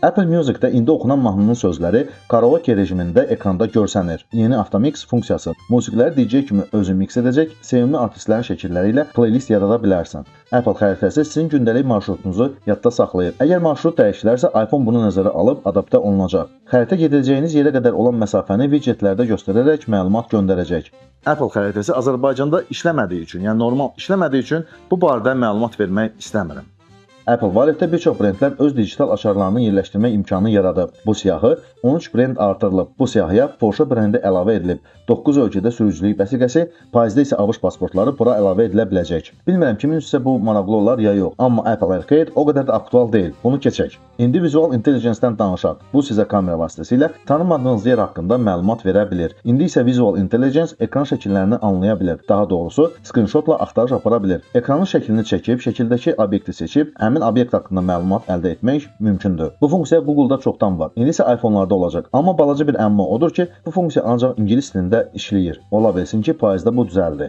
Apple Music-də indi oxunan mahnının sözləri karaoke rejimində ekranda görsənir. Yeni Automix funksiyası. Musiqiləri DJ kimi özü mix edəcək, sevimli artistlərin şəkilləri ilə playlist yarada bilərsən. Apple xəritəsi sizin gündəlik marşrutunuzu yadda saxlayır. Əgər marşrut dəyişilərsə, iPhone bunu nəzərə alıb adaptə olunacaq. Xəritə gedəcəyiniz yerə qədər olan məsafəni widgetlərdə göstərərək məlumat göndərəcək. Apple xəritəsi Azərbaycanda işləmədiyi üçün, yəni normal işləmədiyi üçün bu barədə məlumat vermək istəmirəm. Apple Wallet-də bir çox brendlər öz digital açarlarını yerləşdirmək imkanı yaradıb. Bu siyahı 13 brend artırılıb. Bu siyahıya Porsche brendi əlavə edilib. 9 ölkədə sürücülük vəsiqəsi, paizdə isə ABŞ pasportları bura əlavə edilə biləcək. Bilmirəm kimin üçün bu maraqlı olar ya yox, amma Apple Arcade o qədər də aktual deyil. Bunu keçək. İndi Visual Intelligence-dən danışaq. Bu sizə kamera vasitəsilə tanımadığınız yer haqqında məlumat verə bilir. İndi isə Visual Intelligence ekran şəkillərini anlaya bilir. Daha doğrusu, screenshotla axtarış apara bilir. Ekranın şəklini çəkib, şəkildəki obyekti seçib, həmin obyekt haqqında məlumat əldə etmək mümkündür. Bu funksiya Google-da çoxdan var. İndi isə iPhone-larda olacaq. Amma balaca bir əmma odur ki, bu funksiya ancaq ingilis dilində işləyir. Ola bilsin ki, paizdə bu düzəldi.